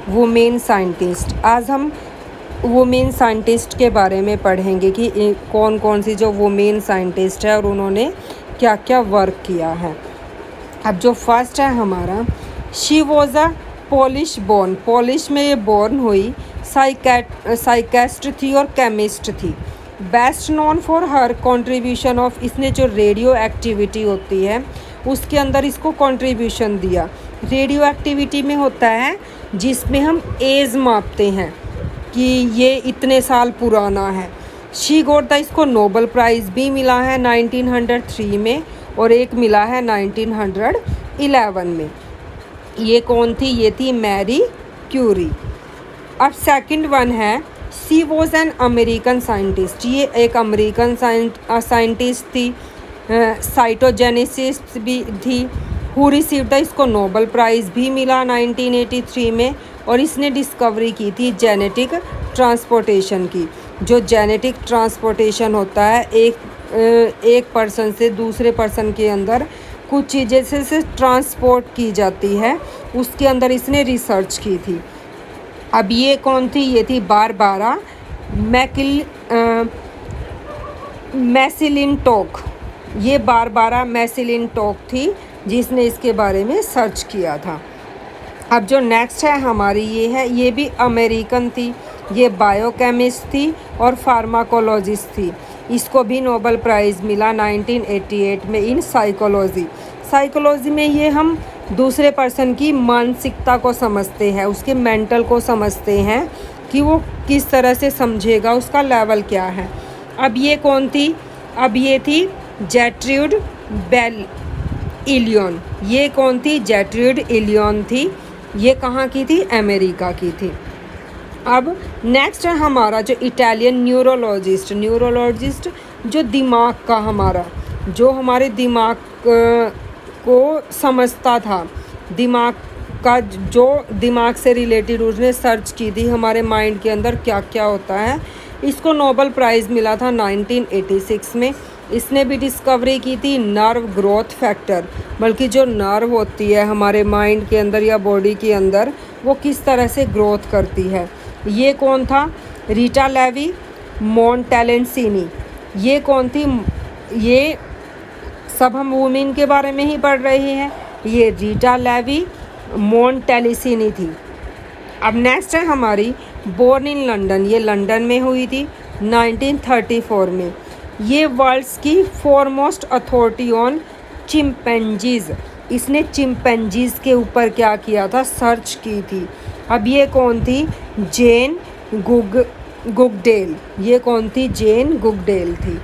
Women scientist. आज हम women scientist के बारे में पढ़ेंगे कि कौन कौन सी जो वुमेन साइंटिस्ट है और उन्होंने क्या क्या वर्क किया है। अब जो फर्स्ट है हमारा, she was a Polish born, Polish में ये बोर्न हुई, साइकेस्ट थी और केमिस्ट थी। Best known for her contribution of, इसने जो रेडियो एक्टिविटी होती है उसके अंदर इसको कंट्रीब्यूशन दिया। रेडियो एक्टिविटी में होता है जिसमें हम एज मापते हैं कि ये इतने साल पुराना है। शी गॉट द, इसको नोबल प्राइज़ भी मिला है 1903 में और एक मिला है 1911 में। ये कौन थी? ये थी मैरी क्यूरी। अब सेकंड वन है, सी वॉज एन अमेरिकन साइंटिस्ट, ये एक अमेरिकन साइंटिस्ट थी, साइटोजेनेसिस भी थी। हु रिसीव द, इसको नोबल प्राइज़ भी मिला 1983 में और इसने डिस्कवरी की थी जेनेटिक ट्रांसपोर्टेशन की। जो जेनेटिक ट्रांसपोर्टेशन होता है, एक पर्सन से दूसरे पर्सन के अंदर कुछ चीज़ें से ट्रांसपोर्ट की जाती है, उसके अंदर इसने रिसर्च की थी। अब ये कौन थी? ये थी बारबारा मैसिलिनटोक। ये बारबारा मैसिलिनटोक थी जिसने इसके बारे में सर्च किया था। अब जो नेक्स्ट है हमारी, ये है, ये भी अमेरिकन थी, ये बायोकेमिस्ट थी और फार्माकोलॉजिस्ट थी। इसको भी नोबल प्राइज़ मिला 1988 में इन साइकोलॉजी। साइकोलॉजी में ये हम दूसरे पर्सन की मानसिकता को समझते हैं, उसके मेंटल को समझते हैं कि वो किस तरह से समझेगा, उसका लेवल क्या है। अब ये कौन थी? अब ये थी जैट्रूड बेल इलियन। ये कौन थी? जैट्रूड इलियन थी। ये कहाँ की थी? अमेरिका की थी। अब नेक्स्ट है हमारा जो इटालियन न्यूरोलॉजिस्ट जो दिमाग का हमारा, जो हमारे दिमाग को समझता था, दिमाग का जो दिमाग से रिलेटेड उसने सर्च की थी हमारे माइंड के अंदर क्या क्या होता है। इसको नोबल प्राइज़ मिला था 1986 में। इसने भी डिस्कवरी की थी नर्व ग्रोथ फैक्टर, बल्कि जो नर्व होती है हमारे माइंड के अंदर या बॉडी के अंदर वो किस तरह से ग्रोथ करती है। ये कौन था? रीटा लेवी मोंटेलेंसिनी। ये कौन थी? ये सब हम वुमेन के बारे में ही पढ़ रहे हैं। ये रीटा लेवी मोंटेलेंसिनी थी। अब नेक्स्ट है हमारी बोर्न इन लंदन। ये लंदन में हुई थी 1934 में। ये वर्ल्ड्स की फॉरमोस्ट अथॉरिटी ऑन चिंपैंजीज, इसने चिंपैंजीज के ऊपर क्या किया था? सर्च की थी। अब ये कौन थी? जेन गुगडेल। ये कौन थी? जेन गुगडेल थी।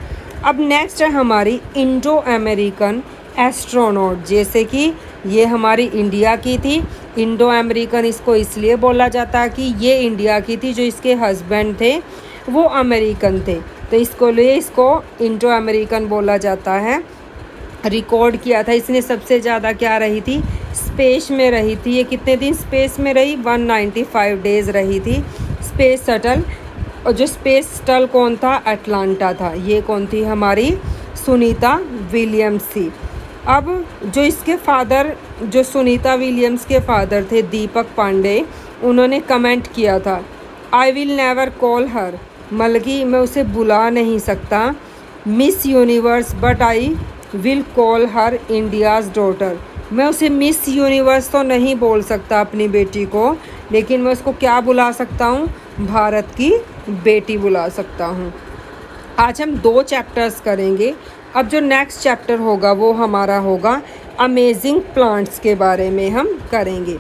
अब नेक्स्ट है हमारी इंडो अमेरिकन एस्ट्रोनॉट, जैसे कि ये हमारी इंडिया की थी। इंडो अमेरिकन इसको इसलिए बोला जाता है कि ये इंडिया की थी, जो इसके हस्बैंड थे वो अमेरिकन थे, तो इसको लिए इसको इंडो अमेरिकन बोला जाता है। रिकॉर्ड किया था इसने सबसे ज़्यादा क्या रही थी? स्पेस में रही थी। ये कितने दिन स्पेस में रही? 195 डेज़ रही थी स्पेस शटल। और जो स्पेस शटल कौन था? अटलांटा था। ये कौन थी? हमारी सुनीता विलियम्स थी। अब जो इसके फादर, जो सुनीता विलियम्स के फादर थे दीपक पांडे, उन्होंने कमेंट किया था, I will never call her, मतलब कि मैं उसे बुला नहीं सकता miss universe, but I will call her India's daughter. मैं उसे मिस यूनिवर्स तो नहीं बोल सकता अपनी बेटी को, लेकिन मैं उसको क्या बुला सकता हूँ? भारत की बेटी बुला सकता हूँ। आज हम 2 चैप्टर्स करेंगे। अब जो नेक्स्ट चैप्टर होगा वो हमारा होगा अमेजिंग प्लांट्स के बारे में हम करेंगे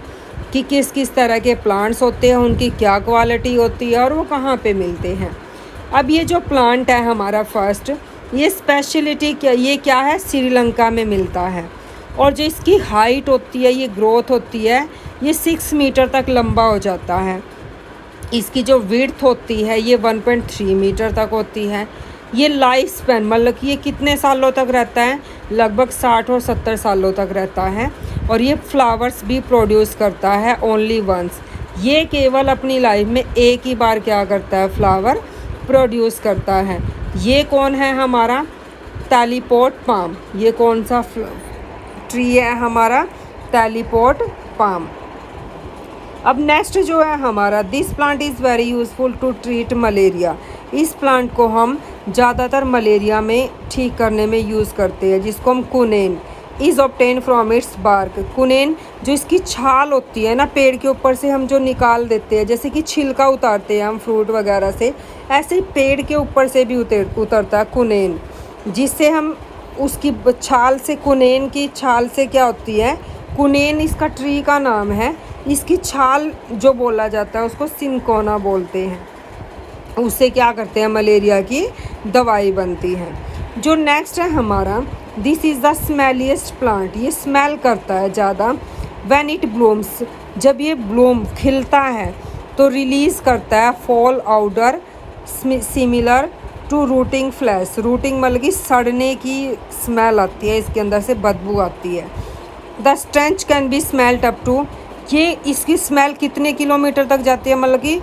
कि किस किस तरह के प्लांट्स होते हैं, उनकी क्या क्वालिटी होती है और वो कहाँ पे मिलते हैं। अब ये जो प्लांट है हमारा फर्स्ट, ये स्पेशलिटी क्या, ये क्या है? श्रीलंका में मिलता है। और जो इसकी हाइट होती है, ये ग्रोथ होती है, ये 6 मीटर तक लंबा हो जाता है। इसकी जो विड्थ होती है ये 1.3 मीटर तक होती है। ये लाइफ स्पैन, मतलब कि ये कितने सालों तक रहता है? लगभग 60 और 70 सालों तक रहता है। और ये फ्लावर्स भी प्रोड्यूस करता है ओनली वंस। ये केवल अपनी लाइफ में एक ही बार क्या करता है? फ्लावर प्रोड्यूस करता है। ये कौन है? हमारा टैलीपोट पाम। ये कौन सा ट्री है? हमारा टैलीपोट पाम। अब नेक्स्ट जो है हमारा, this plant is very useful to treat malaria. इस प्लांट को हम ज़्यादातर मलेरिया में ठीक करने में यूज़ करते हैं, जिसको हम quinine is obtain from its bark. Quinine जो इसकी छाल होती है ना, पेड़ के ऊपर से हम जो निकाल देते हैं, जैसे कि छिलका उतारते हैं हम फ्रूट वगैरह से, ऐसे ही पेड़ के ऊपर से भी उतरता है कुनेन, जिससे हम उसकी छाल से, कुनेन की छाल से क्या होती है, कुनेन इसका ट्री का नाम है, इसकी छाल जो बोला जाता है उसको सिंकोना बोलते हैं। उससे क्या करते हैं, मलेरिया की दवाई बनती है। जो नेक्स्ट है हमारा, दिस इज़ द स्मेलिएस्ट प्लांट। ये स्मेल करता है ज़्यादा। व्हेन इट ब्लूम्स, जब ये ब्लूम खिलता है तो रिलीज़ करता है foul odour similar to rotting flesh. Rotting मतलब कि सड़ने की स्मेल आती है, इसके अंदर से बदबू आती है। The stench can be smelled up to, ये इसकी स्मेल कितने किलोमीटर तक जाती है, मतलब कि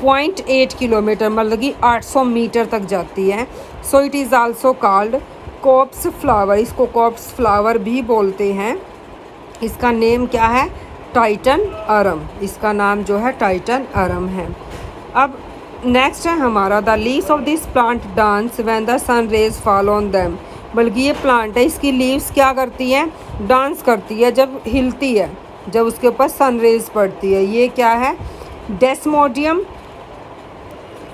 0.8 किलोमीटर, मतलब कि 800 मीटर तक जाती है। So it is also called corpse flower. इसको कॉप्स फ्लावर भी बोलते हैं। इसका नेम क्या है, टाइटन अरम। इसका नाम जो है टाइटन अरम है। अब नेक्स्ट है हमारा, the leaves of this plant dance when the sun rays fall on them. बल्कि ये प्लांट है, इसकी लीव्स क्या करती हैं, डांस करती है जब हिलती है, जब उसके ऊपर सन रेज पड़ती है। ये क्या है, डेस्मोडियम,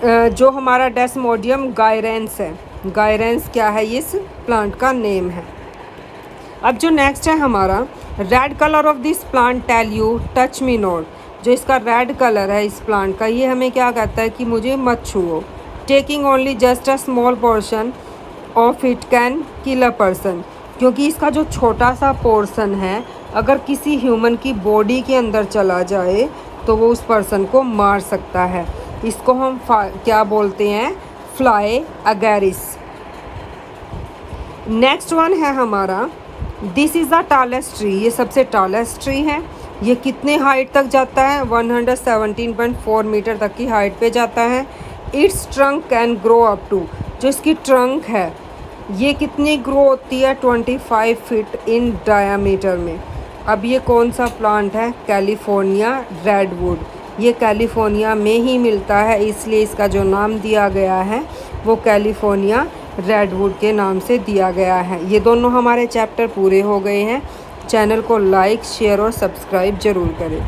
जो हमारा डेस्मोडियम गायरेंस है। गायरेंस क्या है, इस प्लांट का नेम है। अब जो नेक्स्ट है हमारा, red colour of this plant tell you touch me not. जो इसका रेड कलर है इस प्लांट का, ये हमें क्या कहता है कि मुझे मत छुओ। Taking only just a small portion of it can kill a person. क्योंकि इसका जो छोटा सा पोर्शन है, अगर किसी ह्यूमन की बॉडी के अंदर चला जाए तो वो उस पर्सन को मार सकता है। इसको हम क्या बोलते हैं, फ्लाई अगैरिस। नेक्स्ट वन है हमारा, this is the tallest tree. ये सबसे टॉलेस्ट ट्री है। ये कितने हाइट तक जाता है, 117.4 मीटर तक की हाइट पे जाता है। Its trunk can grow up to, जो इसकी ट्रंक है ये कितनी ग्रो होती है, 25 फीट इन डायामीटर में। अब ये कौन सा प्लांट है, कैलिफोर्निया रेडवुड। ये कैलिफोर्निया में ही मिलता है, इसलिए इसका जो नाम दिया गया है वो कैलिफोर्निया रेडवुड के नाम से दिया गया है। ये दोनों हमारे चैप्टर पूरे हो गए हैं। चैनल को लाइक, शेयर और सब्सक्राइब ज़रूर करें।